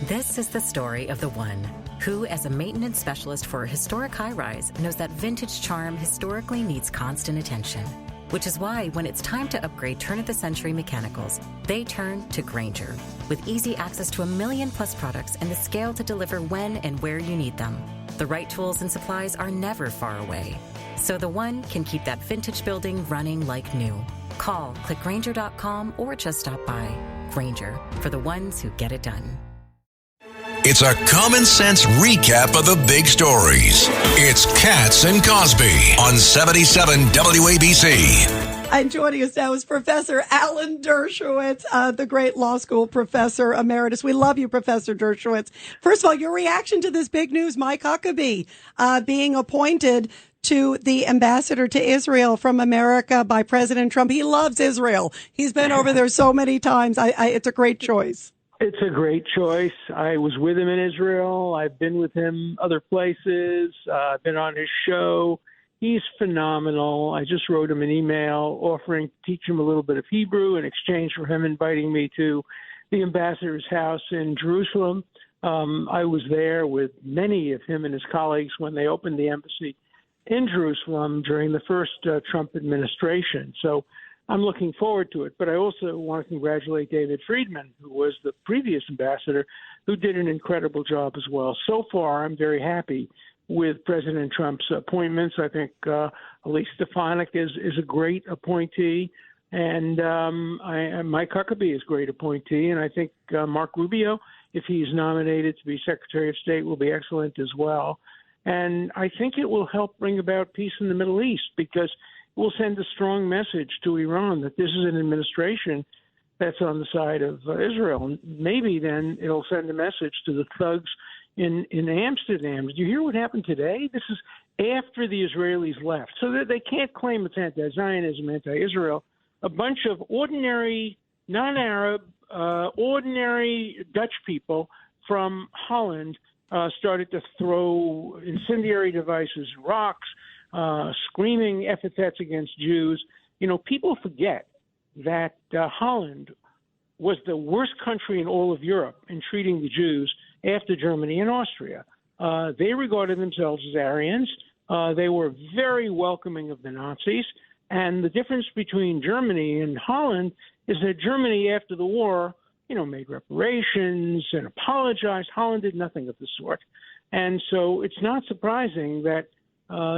This is the story of the one who, as a maintenance specialist for a historic high-rise, knows that vintage charm historically needs constant attention. Which is why when it's time to upgrade turn-of-the-century mechanicals, they turn to Grainger. With easy access to 1 million-plus products and the scale to deliver when and where you need them. The right tools and supplies are never far away. So the one can keep that vintage building running like new. Call, click Grainger.com, or just stop by. Grainger, for the ones who get it done. It's a common sense recap of the big stories. It's Katz and Cosby on 77 WABC. And joining us now is Professor Alan Dershowitz, the great law school professor emeritus. We love you, Professor Dershowitz. First of all, your reaction to this big news, Mike Huckabee being appointed to the ambassador to Israel from America by President Trump. He loves Israel. He's been over there so many times. It's a great choice. It's a great choice. I was with him in Israel. I've been with him other places. I've been on his show. He's phenomenal. I just wrote him an email offering to teach him a little bit of Hebrew in exchange for him inviting me to the ambassador's house in Jerusalem. I was there with many of him and his colleagues when they opened the embassy in Jerusalem during the first Trump administration. So I'm looking forward to it. But I also want to congratulate David Friedman, who was the previous ambassador, who did an incredible job as well. So far, I'm very happy with President Trump's appointments. I think Elise Stefanik is a great appointee, and Mike Huckabee is a great appointee, and I think Mark Rubio, if he's nominated to be Secretary of State, will be excellent as well. And I think it will help bring about peace in the Middle East because it will send a strong message to Iran that this is an administration that's on the side of Israel. And maybe then it'll send a message to the thugs in Amsterdam. Did you hear what happened today? This is after the Israelis left. So that they can't claim it's anti-Zionism, anti-Israel. A bunch of ordinary, non-Arab, ordinary Dutch people from Holland started to throw incendiary devices, rocks, screaming epithets against Jews. You know, people forget that Holland was the worst country in all of Europe in treating the Jews after Germany and Austria. They regarded themselves as Aryans. They were very welcoming of the Nazis. And the difference between Germany and Holland is that Germany, after the war, made reparations and apologized. Holland did nothing of the sort. And so it's not surprising that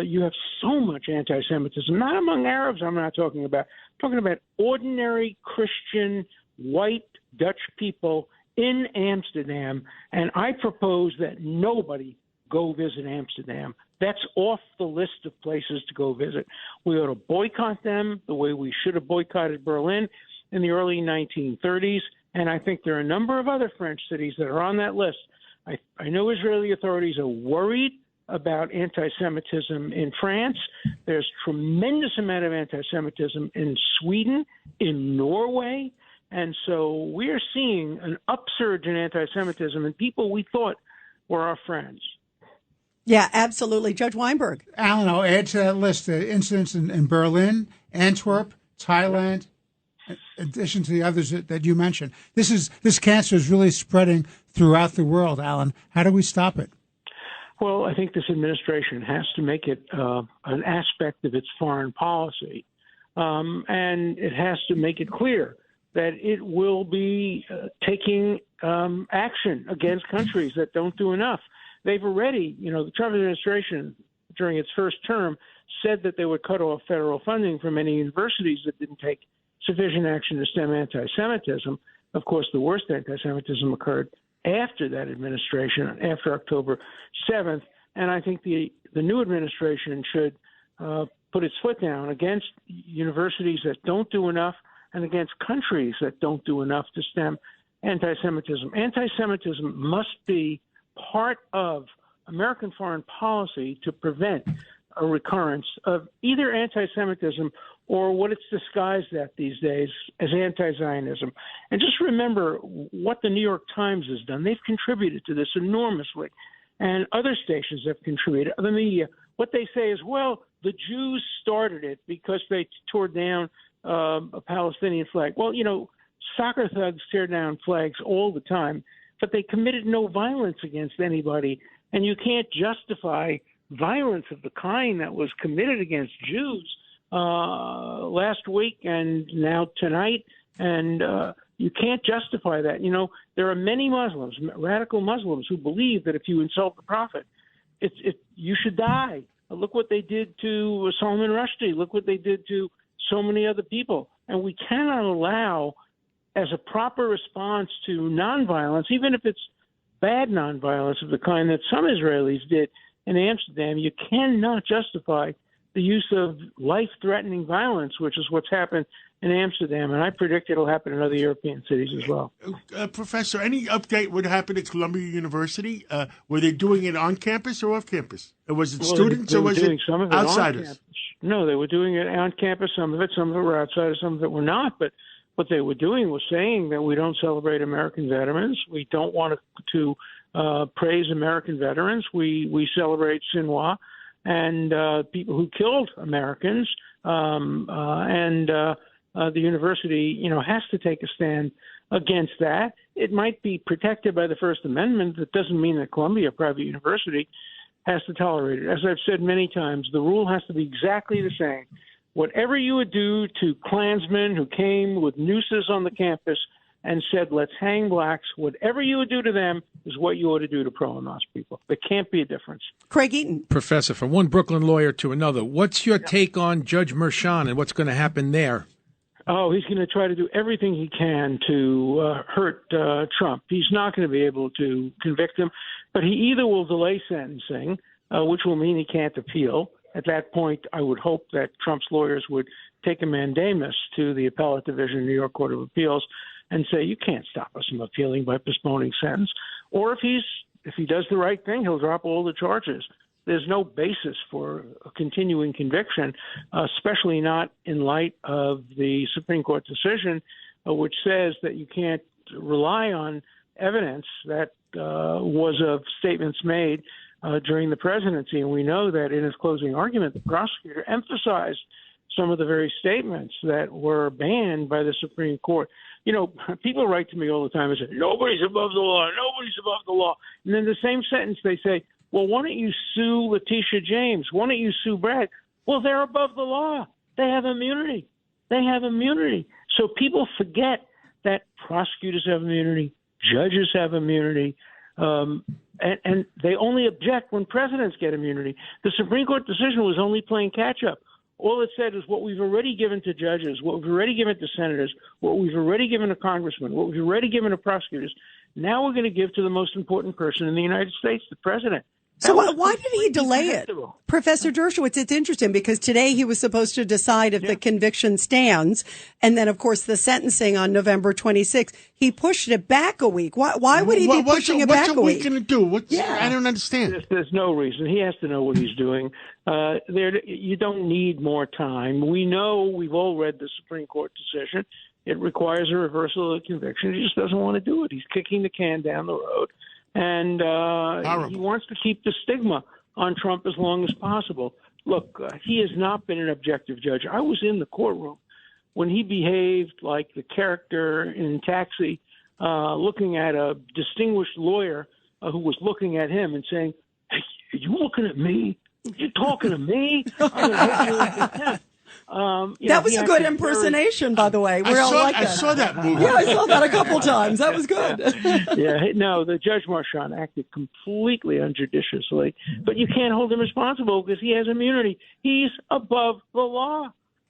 you have so much anti-Semitism, not among Arabs. I'm talking about ordinary Christian white Dutch people in Amsterdam. And I propose that nobody go visit Amsterdam. That's off the list of places to go visit. We ought to boycott them the way we should have boycotted Berlin in the early 1930s. And I think there are a number of other French cities that are on that list. I know Israeli authorities are worried about anti-Semitism in France. There's tremendous amount of anti-Semitism in Sweden, in Norway. And so we're seeing an upsurge in anti-Semitism in people we thought were our friends. Yeah, absolutely. Judge Weinberg. Alan, I'll add to that list the incidents in Berlin, Antwerp, Thailand, in addition to the others that you mentioned. This cancer is really spreading throughout the world, Alan. How do we stop it? Well, I think this administration has to make it an aspect of its foreign policy, and it has to make it clear that it will be taking action against countries that don't do enough. They've already, the Trump administration during its first term said that they would cut off federal funding from any universities that didn't take sufficient action to stem anti-Semitism. Of course, the worst anti-Semitism occurred after that administration, after October 7th. And I think the new administration should put its foot down against universities that don't do enough and against countries that don't do enough to stem anti-Semitism. Anti-Semitism must be part of American foreign policy to prevent a recurrence of either anti-Semitism or what it's disguised at these days as anti-Zionism. And just remember what the New York Times has done. They've contributed to this enormously, and other stations have contributed, other media. What they say is, well, the Jews started it because they tore down a Palestinian flag. Well, soccer thugs tear down flags all the time. but they committed no violence against anybody. And you can't justify violence of the kind that was committed against Jews last week and now tonight. And you can't justify that. You know, there are many Muslims, radical Muslims, who believe that if you insult the Prophet, you should die. Look what they did to Salman Rushdie. Look what they did to so many other people. And we cannot allow, as a proper response to nonviolence, even if it's bad nonviolence of the kind that some Israelis did in Amsterdam, you cannot justify the use of life-threatening violence, which is what's happened in Amsterdam, and I predict it'll happen in other European cities as well. Professor, any update what happened at Columbia University? Were they doing it on campus or off campus? Was it students or was it outsiders? No, they were doing it on campus, some of it were outsiders, some of it were not, but what they were doing was saying that we don't celebrate American veterans. We don't want to praise American veterans. We celebrate Sinwar and people who killed Americans, the university, has to take a stand against that. It might be protected by the First Amendment. That doesn't mean that Columbia, a private university, has to tolerate it. As I've said many times, the rule has to be exactly the same. Whatever you would do to Klansmen who came with nooses on the campus and said, let's hang blacks, whatever you would do to them is what you ought to do to pro-Hamas people. There can't be a difference. Craig Eaton. Professor, from one Brooklyn lawyer to another, what's your take on Judge Merchan and what's going to happen there? Oh, he's going to try to do everything he can to hurt Trump. He's not going to be able to convict him, but he either will delay sentencing, which will mean he can't appeal. At that point, I would hope that Trump's lawyers would take a mandamus to the Appellate Division of New York Court of Appeals and say, you can't stop us from appealing by postponing sentence. Or if he does the right thing, he'll drop all the charges. There's no basis for a continuing conviction, especially not in light of the Supreme Court decision, which says that you can't rely on evidence that was of statements made during the presidency. And we know that in his closing argument, the prosecutor emphasized some of the very statements that were banned by the Supreme Court. You know, people write to me all the time and say, nobody's above the law, nobody's above the law. And then the same sentence they say, well, why don't you sue Letitia James? Why don't you sue Bragg? Well, they're above the law. They have immunity. They have immunity. So people forget that prosecutors have immunity, judges have immunity, and they only object when presidents get immunity. The Supreme Court decision was only playing catch-up. All it said is what we've already given to judges, what we've already given to senators, what we've already given to congressmen, what we've already given to prosecutors. Now we're going to give to the most important person in the United States, the president. So why did he delay it? Professor Dershowitz, it's interesting because today he was supposed to decide if the conviction stands. And then, of course, the sentencing on November 26th. He pushed it back a week. Why would he be pushing it back a week? What's a week going to do? I don't understand. There's no reason. He has to know what he's doing. You don't need more time. We know, we've all read the Supreme Court decision. It requires a reversal of the conviction. He just doesn't want to do it. He's kicking the can down the road. And he wants to keep the stigma on Trump as long as possible. Look, he has not been an objective judge. I was in the courtroom when he behaved like the character in Taxi, looking at a distinguished lawyer who was looking at him and saying, hey, are you looking at me? Are you talking to me? I'm going to hold you in contempt. That was a good impersonation, by the way. I saw that movie. Yeah, I saw that a couple times. That was good. The Judge Merchan acted completely unjudiciously, but you can't hold him responsible because he has immunity. He's above the law.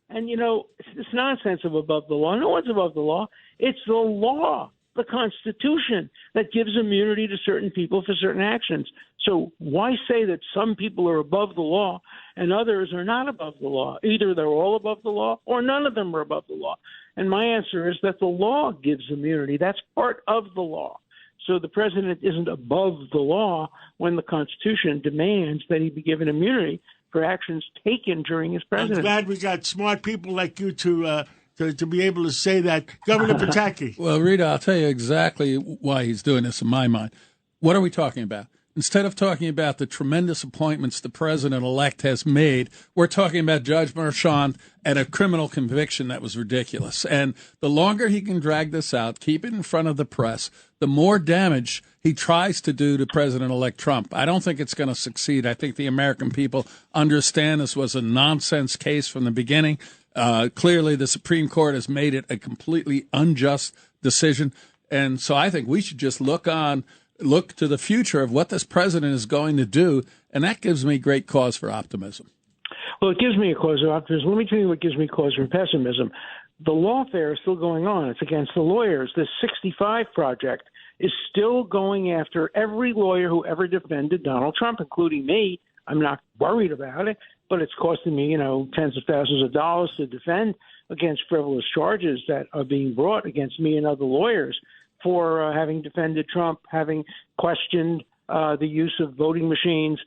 And, it's nonsense of above the law. No one's above the law. It's the law, the Constitution, that gives immunity to certain people for certain actions. So why say that some people are above the law and others are not above the law? Either they're all above the law or none of them are above the law. And my answer is that the law gives immunity. That's part of the law. So the president isn't above the law when the Constitution demands that he be given immunity for actions taken during his presidency. I'm glad we got smart people like you to be able to say that. Governor Pataki. Well, Rita, I'll tell you exactly why he's doing this in my mind. What are we talking about? Instead of talking about the tremendous appointments the president-elect has made, we're talking about Judge Merchan and a criminal conviction that was ridiculous. And the longer he can drag this out, keep it in front of the press, the more damage he tries to do to President-elect Trump. I don't think it's going to succeed. I think the American people understand this was a nonsense case from the beginning. Clearly, the Supreme Court has made it a completely unjust decision. And so I think we should just look to the future of what this president is going to do, and that gives me great cause for optimism. Well, it gives me a cause of optimism. Let me tell you what gives me cause for pessimism. The lawfare is still going on. It's against the lawyers. This 65 project is still going after every lawyer who ever defended Donald Trump, including me. I'm not worried about it, but it's costing me, tens of thousands of dollars to defend against frivolous charges that are being brought against me and other lawyers for having defended Trump, having questioned the use of voting machines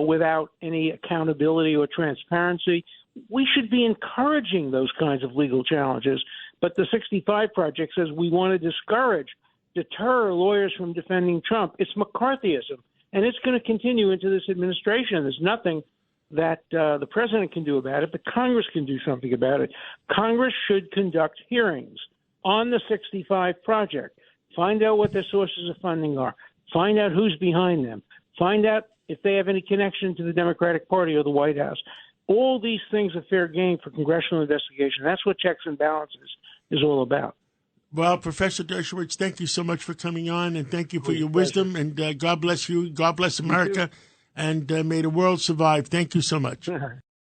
without any accountability or transparency. We should be encouraging those kinds of legal challenges. But the 65 Project says we want to deter lawyers from defending Trump. It's McCarthyism, and it's going to continue into this administration. There's nothing that the president can do about it, but Congress can do something about it. Congress should conduct hearings on the 65 Project. Find out what their sources of funding are. Find out who's behind them. Find out if they have any connection to the Democratic Party or the White House. All these things are fair game for congressional investigation. That's what checks and balances is all about. Well, Professor Dershowitz, thank you so much for coming on, and thank you for your wisdom. And God bless you. God bless America. And may the world survive. Thank you so much.